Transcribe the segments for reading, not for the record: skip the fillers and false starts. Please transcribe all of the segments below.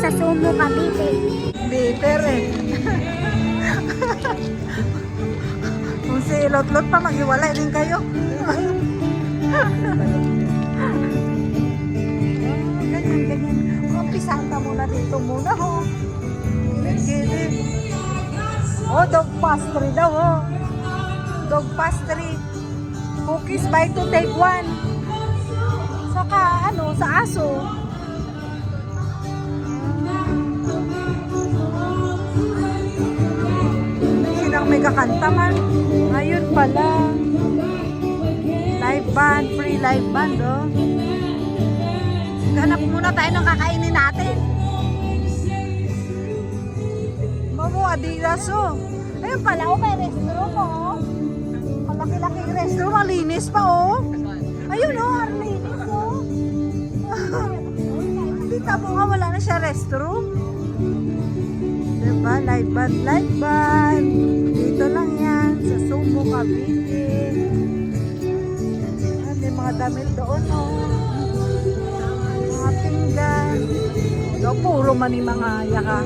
sa Sumo, Cavite. Bitter eh. Kung si Lot-Lot pa, maghiwalay din kayo. Ganyan. Umpisata muna dito muna, ho. Gilid. Oh, dog pastry daw, ho. Dog pastry. Cookies buy two take one. Saka, sa aso. Sinang may kakanta man. Ayun pala. Live band, free live band, oh. Hanap muna tayo ng kakainin natin. Mamo, Adidas, oh. Ayun pala, oh, may restroom, oh. Malaki-laking restroom, malinis pa, oh. Ayun, oh, arlinis, oh. Hindi tabo nga, wala na siya restroom. Diba? Live band, live band. Dito lang yan, sa Sumo, Cavite. May mga damit doon, oh. Mga pinggan. Do, puro man yung mga yaka.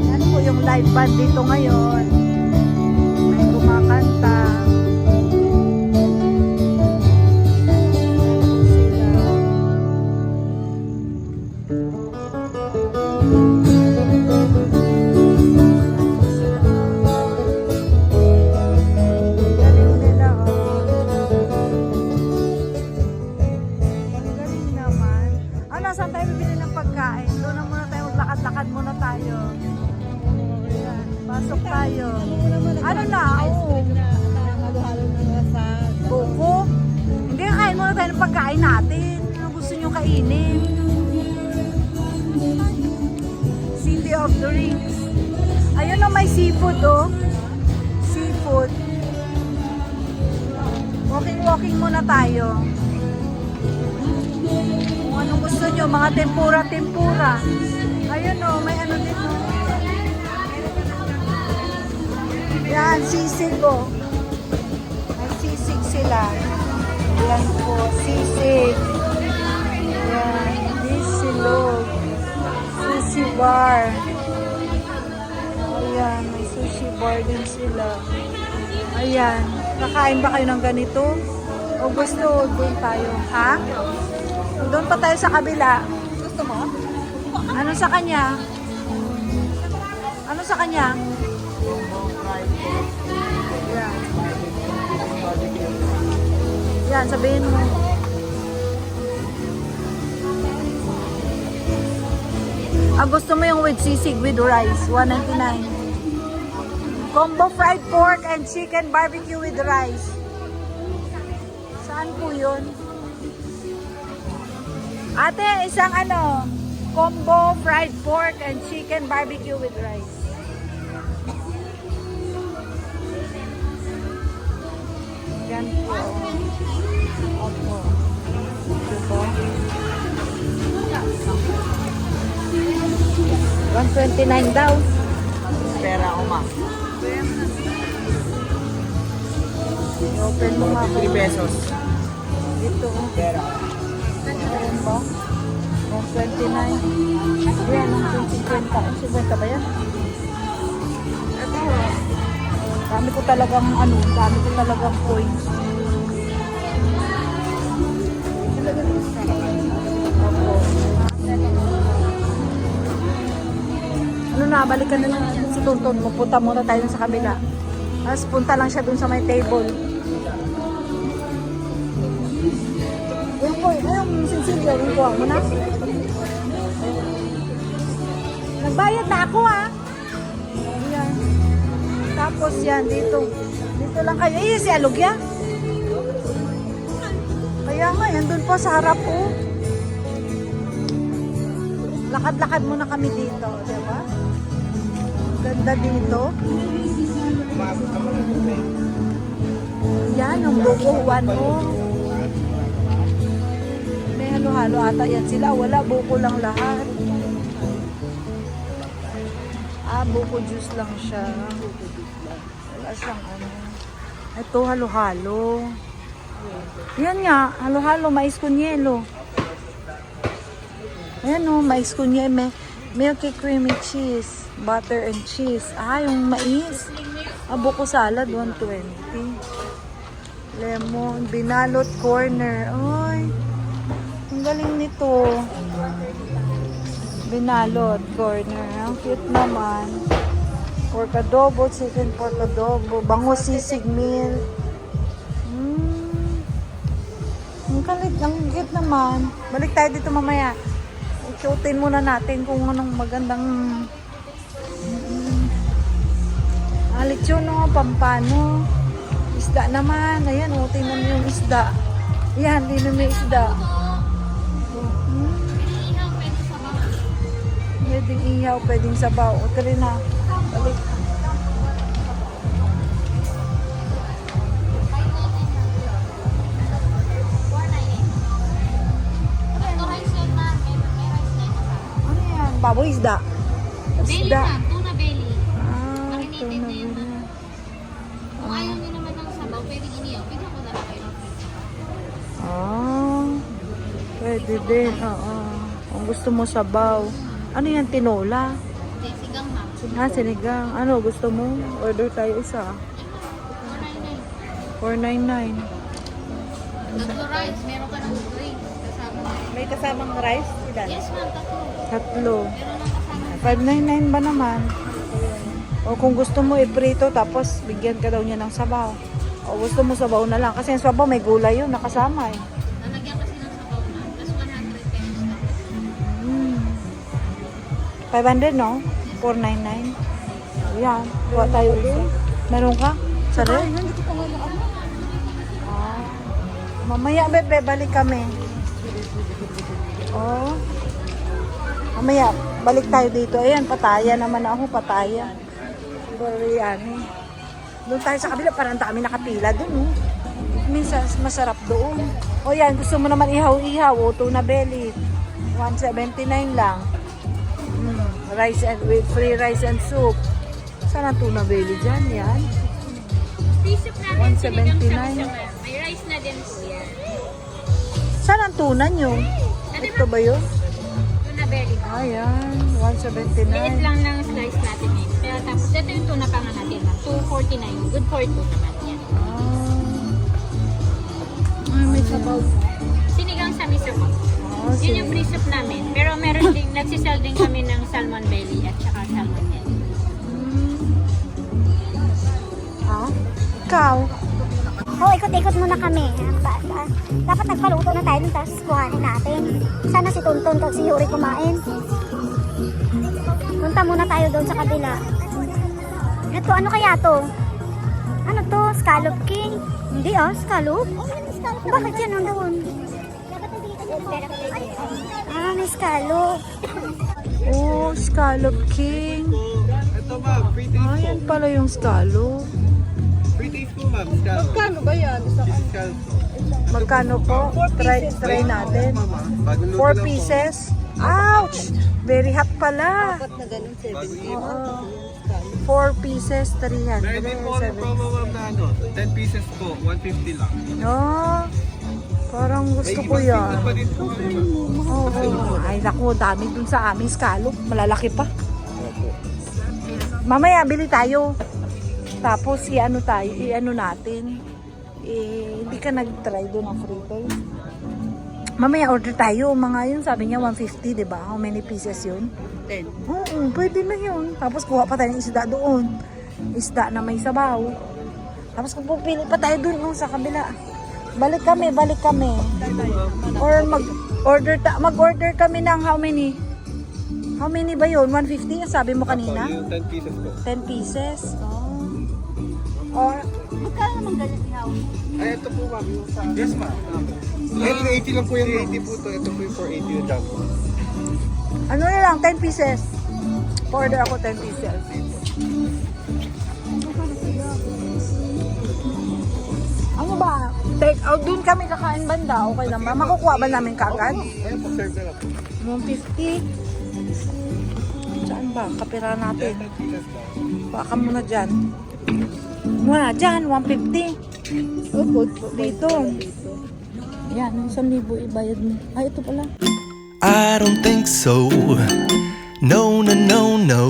Yan po yung live band dito ngayon. May kumakanta. Galing nila, oh. Galing naman. Saan tayo bibili ng pagkain? Doon na muna tayo, maglakad-lakad muna tayo. Ayan, pasok tayo. Ano na? Oo. Buko? Hindi, kain muna tayo ng pagkain natin. Ano gusto nyo kainin? City of Drinks. Ayun na, may seafood, oh. Seafood. Walking muna tayo. Kung anong gusto nyo, mga tempura. Ayun, oh, may ano dito. Yan, sisig, oh. May sisig sila. Yan po, sisig. Yan, disilog. Sushi bar. Ayan, may sushi bar din sila. Ayan, kakain ba kayo ng ganito? O gusto, doon tayo. Ha? Doon pa tayo sa kabila. Gusto mo? Ano sa kanya? Ano sa kanya? Yan. Yan, sabihin mo. Gusto mo yung with sisig with rice, 199. Combo fried pork and chicken barbecue with rice. Saan po yun? Ate, isang combo fried pork and chicken barbecue with rice. Yan po. Opo. Ito. 129 daw. Pera ko, ma. Open mo nga po. 3 pesos. Dito. Pera. Ayan mo. 129. Ayan, ang 50. 50 ba yan? Ito. Dami ko talagang points. Balikan na lang si Tonton. Pupunta muna tayo sa kabila. Tapos punta lang siya dun sa may table. Yung po, yung sinsilyo, yung kuha mo na. Nagbayad na ako, ah. Ayan. Tapos yan, dito. Dito lang kayo. Eh, si Alugya. Kaya nga, yan dun po sa harap po. Lakad-lakad muna kami dito, diba? Ganda dito. Yan, ang bukuhan mo. Halo-halo ata yan sila. Wala, buko lang lahat. Buko juice lang siya. Wala siyang ano. Ito, halo-halo. Yan nga, halo-halo, mais con yelo. Ayan o, mais con yelo. Milky creamy cheese. Butter and cheese. Yung mais. Buko salad, 120. Lemon, binalot corner. Ay, ang galing nito. Binalot corner. Ang cute naman. Pork adobo, chicken pork adobo. Bango sisig meal. Ang kalit, ang cute naman. Balik tayo dito mamaya. Ikutin muna natin kung anong magandang lechon no, pampano. Isda naman. Ayan, tingnan mo yung isda. Ayan, tingnan mo yung isda. Pwedeng ihaw, pwedeng sabaw. O, tali na. Balik. Ano yan? Baboy isda. Belly Isda. na, tuna belly. Tuna Marinated na yun. belly. Kung ayaw nyo naman ng sabaw, pwede iniyaw. Bigyan ko na lang kayo ng Pwede din. Oo. Kung gusto mo sabaw. Ano yan? Tinola? Hindi, sigang ma'am. Sinigang. Ano gusto mo? Order tayo isa. 499. 499. Tatlo rice, meron ka ng drink. Kasama. May kasamang rice? Ilan? Yes ma'am, tatlo. Tatlo. Meron ng kasama. 599 ba naman? O kung gusto mo iprito tapos bigyan ka daw niya ng sabaw. O gusto mo sabaw na lang. Kasi yung sabaw may gulay yun. Nakasama eh. Lalagyan kasi ng sabaw na. Plus 100 pesos na. 500 no? 499. Ayan. Kuha tayo isa. Meron ka? Sari? Hindi ko pa nga na ano. Mamaya bebe, balik kami. Mamaya, balik tayo dito. Ayan, pataya naman ako. Pataya. Biryani. Doon tayo sa kabila. Parang dami nakapila doon. Oh. Minsan, masarap doon. O yan, gusto mo naman ihaw-ihaw. O, tuna belly. 179 lang. Rice and with free rice and soup. Saan ang tuna belly dyan? Yan. Free soup namin, sinigang 179. siya ma'am. May rice na din po yan. Saan ang tuna nyo? Ito ba yun? Tuna belly. Ayan, Liit 179. lang ng slice natin eh. Pero tapos, ito yung tuna pa nga natin ma'am. 249. Good for 2 naman yan. May sabaw. Sinigang sa miso po. Yun yung free soup namin. Pero meron din, nagsisell din kami ng salmon belly at saka salmon head. Ikaw? Ikot-ikot muna kami. Dapat nagpaluto na tayo dun, tapos kuhanin natin. Sana si Tonton at si Yuri kumain. Punta muna tayo doon sa kabila. Ito, ano kaya to? Ano to? Scallop king? Hindi scallop? Bakit yan nandun? May scallop. Oh, scallop king. Ito ma'am, free taste po. Ayan pala yung scallop. Free taste po ma'am, scallop. Magkano ba yan? Isang ano? Scallop po. Magkano po? Try natin. Bagong luto 4 lang po. pieces. Ouch! Very hot pala. Apat na ganun, 70. Oo. 4 pieces, Meron din po ang promo ma'am na ano, 10 pieces po, 150 lang. No? Parang gusto May ko ibang yan. tingnan pa din po. Oo. Ay, naku, dami dun sa aming scallop. Malalaki pa. Mamaya, bili tayo. Tapos, i-ano natin. Hindi ka nag-try doon ng free taste. Mamaya, order tayo. Mga yun, sabi niya, 150, di ba? How many pieces yun? 10. Oo, pwede na yun. Tapos, kuha pa tayo ng isda doon. Isda na may sabaw. Tapos, kung pupili pa tayo doon sa kabila. Balik kami. Or mag-order kami ng how many? How many ba yun? 150 yung sabi mo kanina? Yung 10 pieces po. 10 pieces? Oh. Or, Magkano naman ganyan ihaw? Ay, ito po ma'am, yung sa... Yes ma'am. Ito 80 lang po yung 80 po to. Ito po yung 480 yung jumbo. ano na lang, 10 pieces. Order ako 10 pieces. Ano ba? Take out, dun kami kakain banda. Okay lang ba? Makukuha ba namin kaagad? Ayun po, serve na lang po. 150. Saan ba? Kapira natin. Baka muna dyan. Muna dyan, 150. Opo. Dito. Yan, 1,000 ibayad mo. Ay, ito pala. I don't think so. No, no, no, no.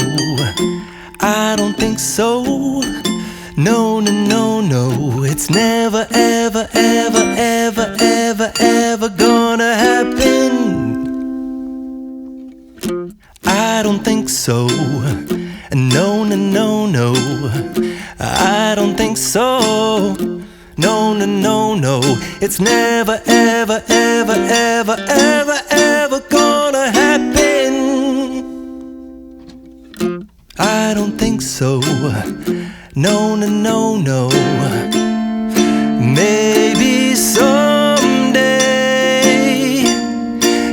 I don't think so. No, no, no, no. It's never, ever, ever, ever, ever, ever gonna happen. I don't think so. No, no, no, no. I don't think so. No, no, no, no. It's never, ever, ever, ever, ever, ever gonna happen. I don't think so. No, no, no, no. Maybe someday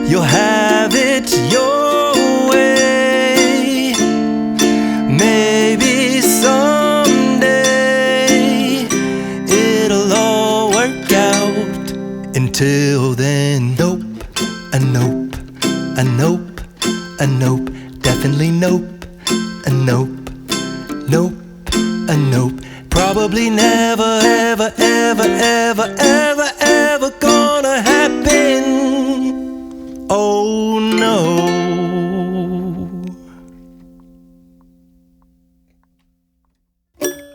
you'll have it your way. Maybe someday it'll all work out. Until then, nope, a nope, a nope, a nope, definitely nope, a nope, nope, a nope. Probably never, ever, ever, ever, ever, ever gonna happen. Oh no.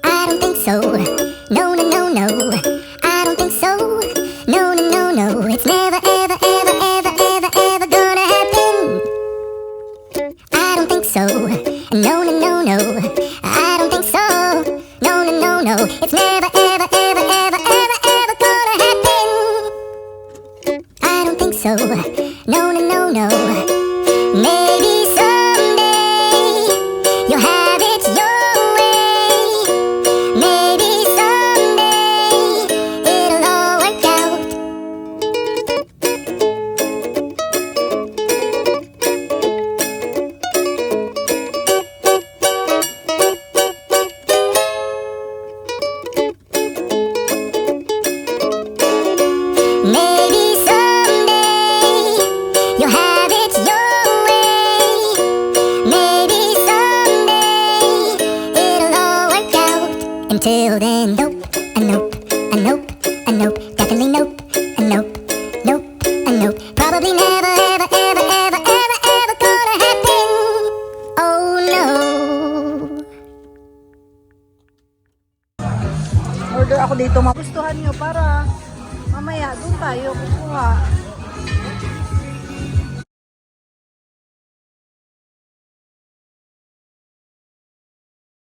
I don't think so. No, no, no, no. I don't think so. No, no, no, no. It's never, ever, ever, ever, ever, ever gonna happen. I don't think so. No, no, no, no. I don't think so. No, no, no, no. It's never, ever, ever, ever, ever, ever gonna happen. I don't think so. No, no, no, no. Maybe someday you'll have it your way. Maybe someday it'll all work out. Maybe someday you'll have it your way. Maybe someday it'll all work out. Until then, nope, a nope, a nope, a nope, definitely nope, a nope, nope, a nope. Probably never, ever, ever, ever, ever, ever gonna happen. Oh no. Order ako dito. Magustuhan nyo para mamaya doon tayo kukuha.